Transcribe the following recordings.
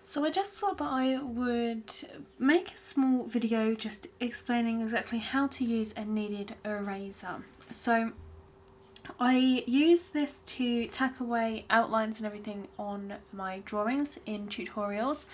So I just thought that I would make a small video just explaining exactly how to use a kneaded eraser. So I use this to tack away outlines and everything on my drawings in tutorials,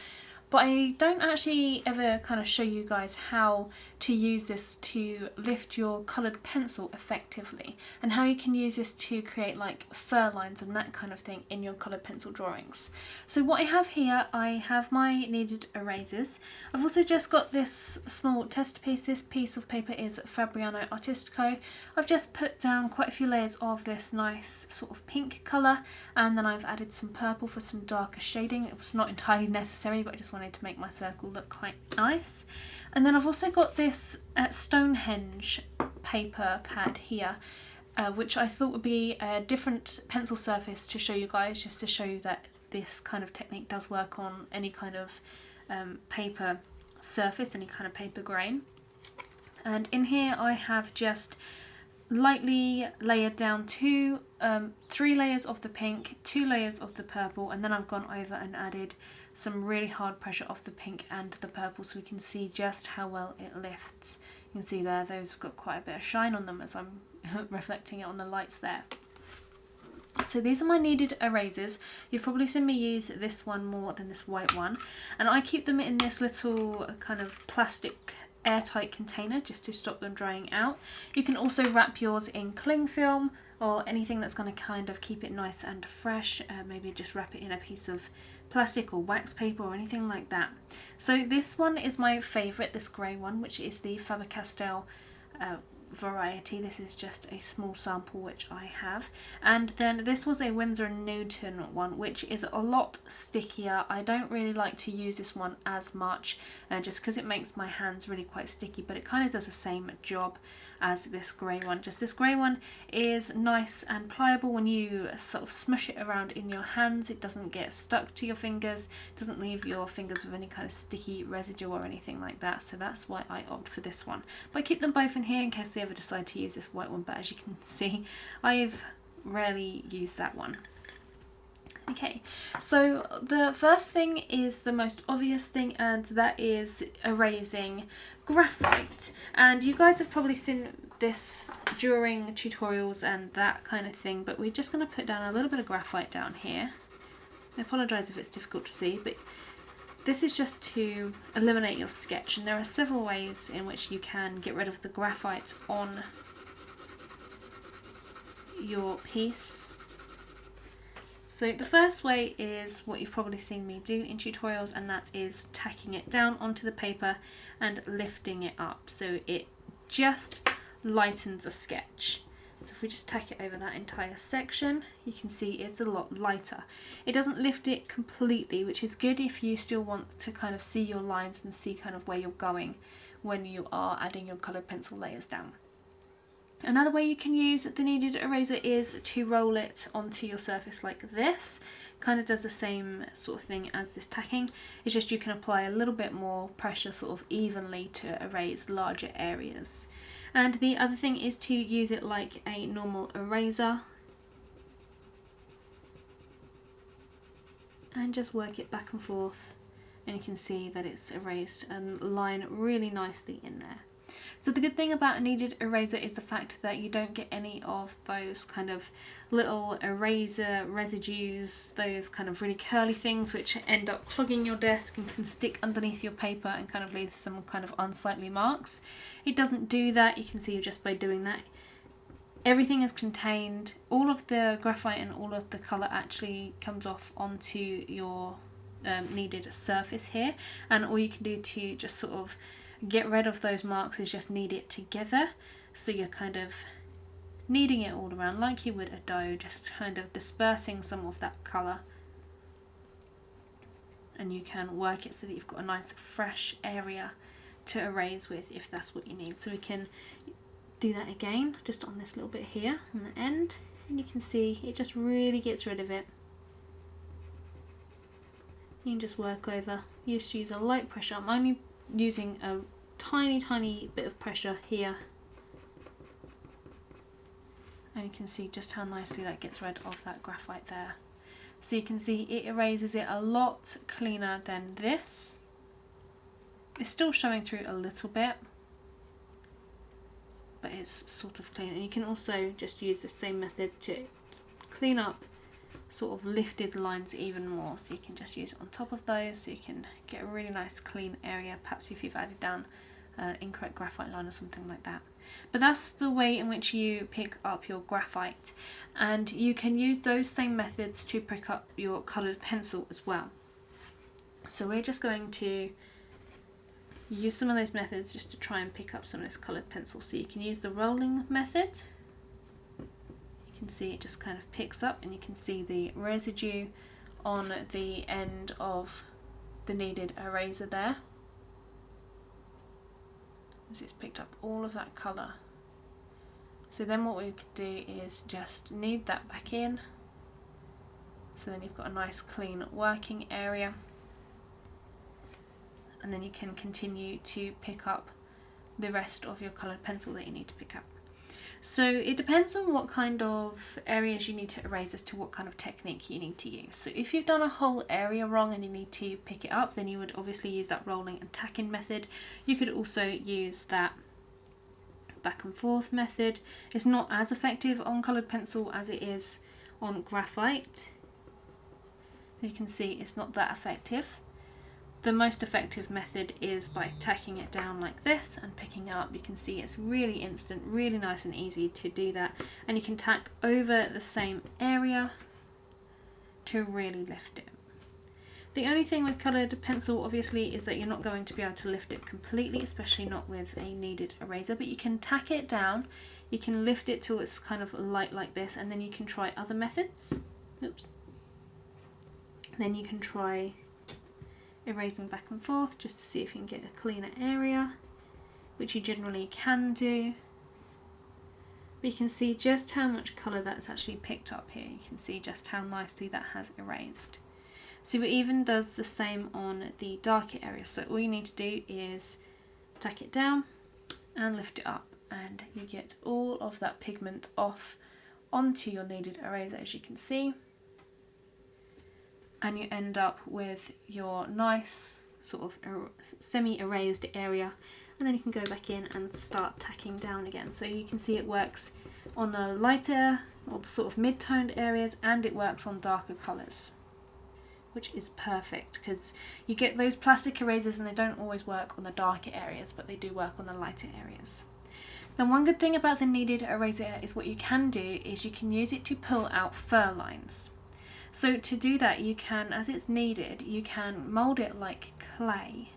but I don't actually ever kind of show you guys how to use this to lift your coloured pencil effectively, and how you can use this to create like fur lines and that kind of thing in your coloured pencil drawings. So what I have here, I have my kneaded erasers. I've also just got this small test piece. This piece of paper is Fabriano Artistico. I've just put down quite a few layers of this nice sort of pink colour, and then I've added some purple for some darker shading. It was not entirely necessary, but I just wanted to make my circle look quite nice. And then I've also got this Stonehenge paper pad here, which I thought would be a different pencil surface to show you guys, just to show you that this kind of technique does work on any kind of paper surface, any kind of paper grain. And in here I have just lightly layered down three layers of the pink, 2 layers of the purple, and then I've gone over and added some really hard pressure of the pink and the purple so we can see just how well it lifts. You can see there, those have got quite a bit of shine on them as I'm reflecting it on the lights there. So these are my kneaded erasers. You've probably seen me use this one more than this white one, and I keep them in this little kind of plastic airtight container just to stop them drying out. You can also wrap yours in cling film or anything that's going to kind of keep it nice and fresh. Maybe just wrap it in a piece of plastic or wax paper or anything like that. So this one is my favourite, this grey one, which is the Faber-Castell variety. This is just a small sample which I have, and then this was a Winsor & Newton one, which is a lot stickier. I don't really like to use this one as much just because it makes my hands really quite sticky, but it kind of does the same job as this grey one. Just this grey one is nice and pliable. When you sort of smush it around in your hands, it doesn't get stuck to your fingers, doesn't leave your fingers with any kind of sticky residue or anything like that, so that's why I opt for this one. But I keep them both in here in case they ever decide to use this white one, but as you can see, I've rarely used that one. Okay, so the first thing is the most obvious thing, and that is erasing graphite. And you guys have probably seen this during tutorials and that kind of thing, but we're just going to put down a little bit of graphite down here. I apologise if it's difficult to see, but this is just to eliminate your sketch, and there are several ways in which you can get rid of the graphite on your piece. So the first way is what you've probably seen me do in tutorials, and that is tacking it down onto the paper and lifting it up so it just lightens a sketch. So if we just tack it over that entire section, you can see it's a lot lighter. It doesn't lift it completely, which is good if you still want to kind of see your lines and see kind of where you're going when you are adding your coloured pencil layers down. Another way you can use the kneaded eraser is to roll it onto your surface like this. Kind of does the same sort of thing as this tacking. It's just you can apply a little bit more pressure sort of evenly to erase larger areas. And the other thing is to use it like a normal eraser and just work it back and forth, and you can see that it's erased and line really nicely in there. So the good thing about a kneaded eraser is the fact that you don't get any of those kind of little eraser residues, those kind of really curly things which end up clogging your desk and can stick underneath your paper and kind of leave some kind of unsightly marks. It doesn't do that. You can see just by doing that, everything is contained. All of the graphite and all of the colour actually comes off onto your kneaded surface here, and all you can do to just sort of get rid of those marks is just knead it together. So you're kind of kneading it all around like you would a dough, just kind of dispersing some of that colour, and you can work it so that you've got a nice fresh area to erase with if that's what you need. So we can do that again just on this little bit here on the end, and you can see it just really gets rid of it. You can just work over. You just use a light pressure. I'm only using a tiny bit of pressure here, and you can see just how nicely that gets rid of that graphite there. So you can see it erases it a lot cleaner than this. It's still showing through a little bit, but it's sort of clean. And you can also just use the same method to clean up sort of lifted lines even more. So you can just use it on top of those, so you can get a really nice clean area, perhaps if you've added down incorrect graphite line or something like that. But that's the way in which you pick up your graphite, and you can use those same methods to pick up your coloured pencil as well. So we're just going to use some of those methods just to try and pick up some of this coloured pencil. So you can use the rolling method. You can see it just kind of picks up, and you can see the residue on the end of the kneaded eraser there, as it's picked up all of that colour. So then what we could do is just knead that back in, so then you've got a nice clean working area, and then you can continue to pick up the rest of your coloured pencil that you need to pick up. So it depends on what kind of areas you need to erase as to what kind of technique you need to use. So if you've done a whole area wrong and you need to pick it up, then you would obviously use that rolling and tacking method. You could also use that back and forth method. It's not as effective on coloured pencil as it is on graphite. As you can see, it's not that effective. The most effective method is by tacking it down like this and picking it up. You can see it's really instant, really nice and easy to do that. And you can tack over the same area to really lift it. The only thing with coloured pencil obviously is that you're not going to be able to lift it completely, especially not with a kneaded eraser, but you can tack it down, you can lift it till it's kind of light like this, and then you can try other methods. Oops. Then you can try erasing back and forth just to see if you can get a cleaner area, which you generally can do. But you can see just how much colour that's actually picked up here. You can see just how nicely that has erased. So it even does the same on the darker areas. So all you need to do is tack it down and lift it up, and you get all of that pigment off onto your kneaded eraser, as you can see. And you end up with your nice sort of semi-erased area, and then you can go back in and start tacking down again. So you can see it works on the lighter or the sort of mid-toned areas, and it works on darker colours, which is perfect because you get those plastic erasers and they don't always work on the darker areas, but they do work on the lighter areas. Then one good thing about the kneaded eraser is what you can do is you can use it to pull out fur lines. So to do that, you can, as it's kneaded, you can mould it like clay,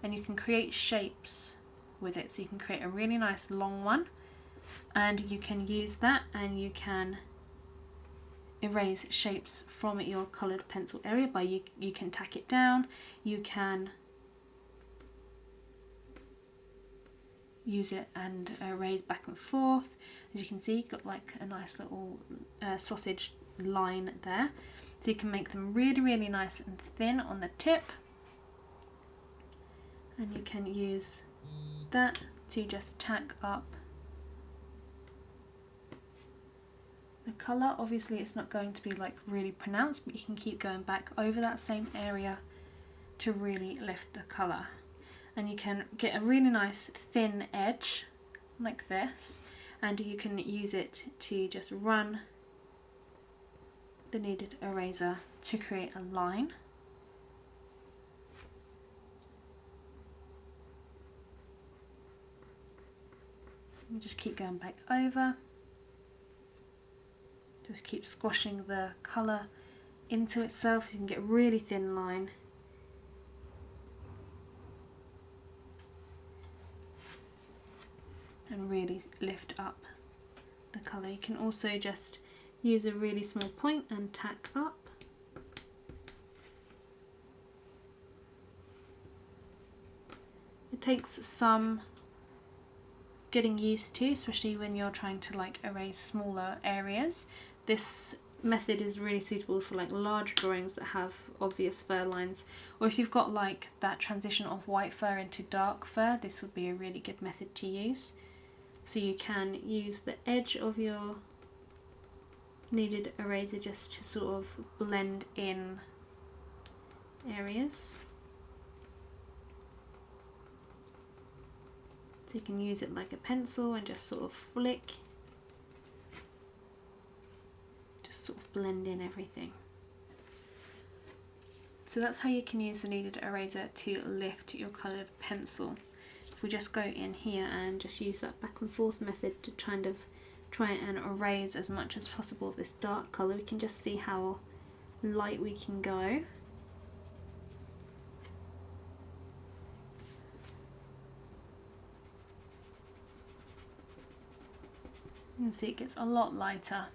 and you can create shapes with it. So you can create a really nice long one, and you can use that and you can erase shapes from your coloured pencil area by you can tack it down, you can use it and erase back and forth. As you can see, you've got like a nice little sausage line there, so you can make them really, really nice and thin on the tip, and you can use that to just tack up the colour. Obviously it's not going to be like really pronounced, but you can keep going back over that same area to really lift the colour, and you can get a really nice thin edge like this, and you can use it to just run the kneaded eraser to create a line. You just keep going back over, just keep squashing the colour into itself so you can get a really thin line. And really lift up the colour. You can also just use a really small point and tack up. It takes some getting used to, especially when you're trying to like erase smaller areas. This method is really suitable for like large drawings that have obvious fur lines, or if you've got like that transition of white fur into dark fur, this would be a really good method to use. So you can use the edge of your kneaded eraser just to sort of blend in areas. So you can use it like a pencil and just sort of flick, just sort of blend in everything. So that's how you can use the kneaded eraser to lift your coloured pencil. If we just go in here and just use that back and forth method to kind of try and erase as much as possible of this dark colour, we can just see how light we can go. You can see it gets a lot lighter.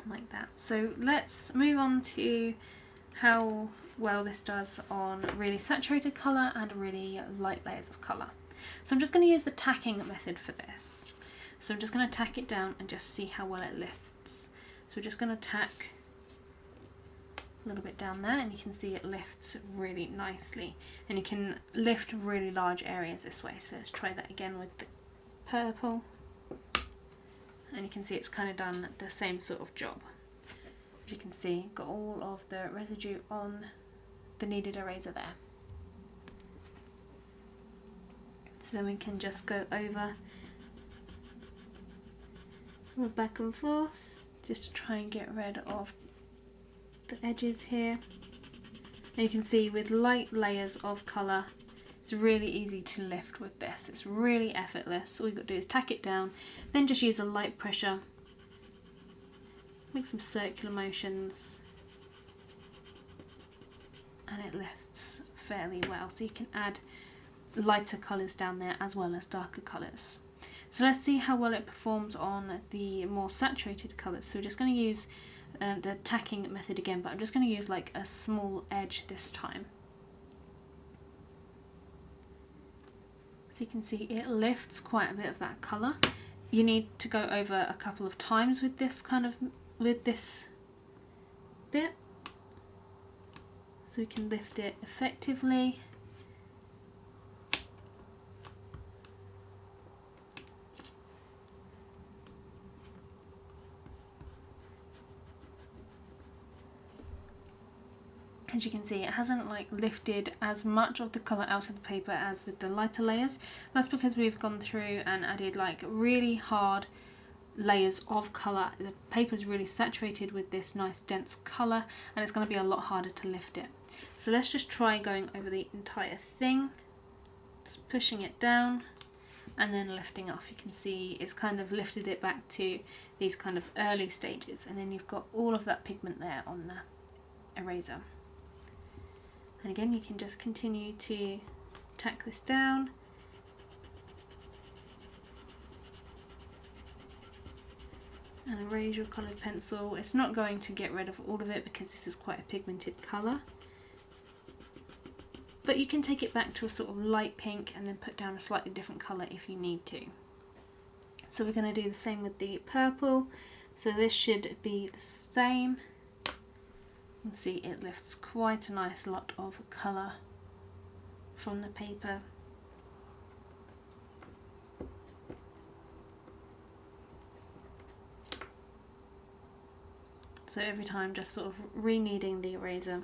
Like that. So let's move on to how well this does on really saturated colour and really light layers of colour. So I'm just going to use the tacking method for this. So I'm just going to tack it down and just see how well it lifts. So we're just going to tack a little bit down there, and you can see it lifts really nicely, and you can lift really large areas this way. So let's try that again with the purple. And you can see it's kind of done the same sort of job. As you can see, got all of the residue on the kneaded eraser there. So then we can just go over back and forth just to try and get rid of the edges here. And you can see with light layers of colour, it's really easy to lift with this. It's really effortless. All you've got to do is tack it down, then just use a light pressure, make some circular motions, and it lifts fairly well. So you can add lighter colours down there as well as darker colours. So let's see how well it performs on the more saturated colours. So we're just going to use the tacking method again, but I'm just going to use like a small edge this time. So you can see it lifts quite a bit of that colour. You need to go over a couple of times with this bit, so we can lift it effectively. As you can see, it hasn't like lifted as much of the colour out of the paper as with the lighter layers. That's because we've gone through and added like really hard layers of colour. The paper's really saturated with this nice dense colour, and it's going to be a lot harder to lift it. So let's just try going over the entire thing, just pushing it down and then lifting off. You can see it's kind of lifted it back to these kind of early stages, and then you've got all of that pigment there on the eraser. And again, you can just continue to tack this down. And erase your coloured pencil. It's not going to get rid of all of it because this is quite a pigmented colour. But you can take it back to a sort of light pink and then put down a slightly different colour if you need to. So we're going to do the same with the purple. So this should be the same. You can see it lifts quite a nice lot of colour from the paper. So every time just sort of re-kneading the eraser,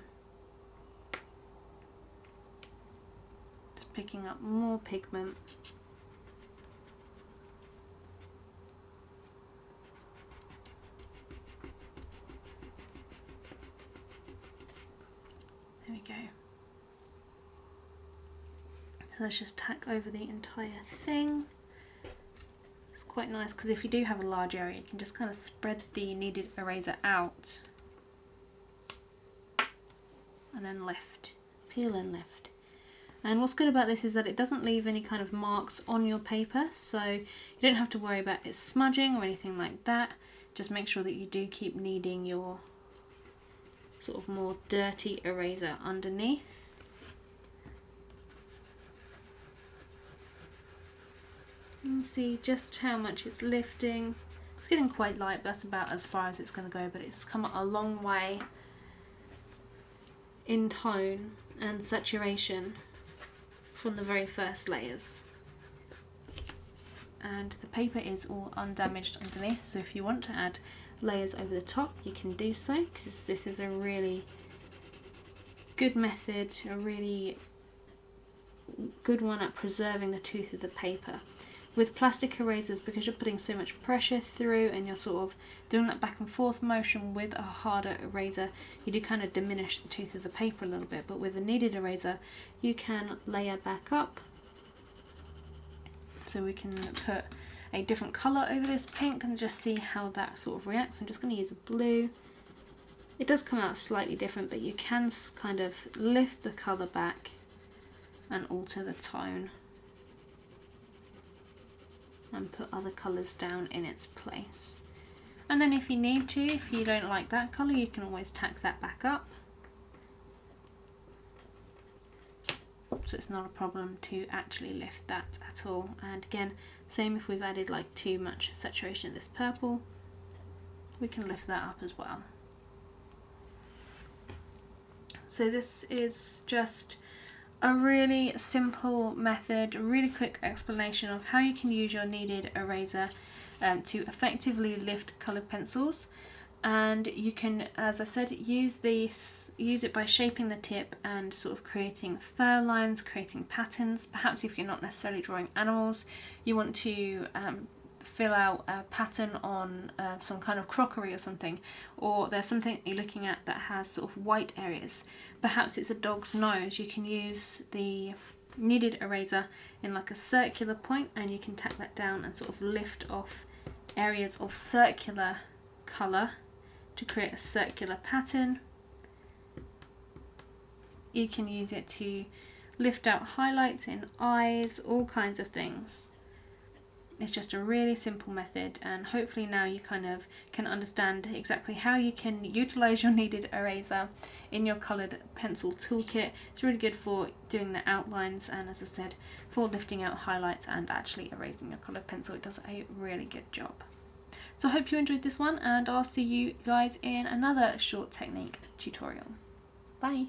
just picking up more pigment. There we go. So let's just tack over the entire thing. It's quite nice because if you do have a large area, you can just kind of spread the kneaded eraser out and then lift, peel and lift. And what's good about this is that it doesn't leave any kind of marks on your paper, so you don't have to worry about it smudging or anything like that. Just make sure that you do keep kneading your sort of more dirty eraser underneath. You can see just how much it's lifting. It's getting quite light, but that's about as far as it's going to go, but it's come a long way in tone and saturation from the very first layers. and the paper is all undamaged underneath, so if you want to add layers over the top you can do so, because this is a really good method, a really good one at preserving the tooth of the paper. With plastic erasers, because you're putting so much pressure through and you're sort of doing that back and forth motion with a harder eraser, you do kind of diminish the tooth of the paper a little bit, but with a kneaded eraser you can layer back up. So we can put a different colour over this pink and just see how that sort of reacts. I'm just going to use a blue. It does come out slightly different, but you can kind of lift the colour back and alter the tone and put other colours down in its place. And then if you need to, if you don't like that colour, you can always tack that back up. So it's not a problem to actually lift that at all. And again, same if we've added like too much saturation of this purple, we can lift that up as well. So this is just a really simple method, a really quick explanation of how you can use your kneaded eraser to effectively lift coloured pencils. And you can, as I said, use it by shaping the tip and sort of creating fur lines, creating patterns. Perhaps if you're not necessarily drawing animals, you want to fill out a pattern on some kind of crockery or something, or there's something you're looking at that has sort of white areas. Perhaps it's a dog's nose. You can use the kneaded eraser in like a circular point and you can tack that down and sort of lift off areas of circular colour to create a circular pattern. You can use it to lift out highlights in eyes, all kinds of things. It's just a really simple method, and hopefully now you kind of can understand exactly how you can utilise your kneaded eraser in your coloured pencil toolkit. It's really good for doing the outlines and, as I said, for lifting out highlights and actually erasing your coloured pencil. It does a really good job. So I hope you enjoyed this one, and I'll see you guys in another short technique tutorial. Bye!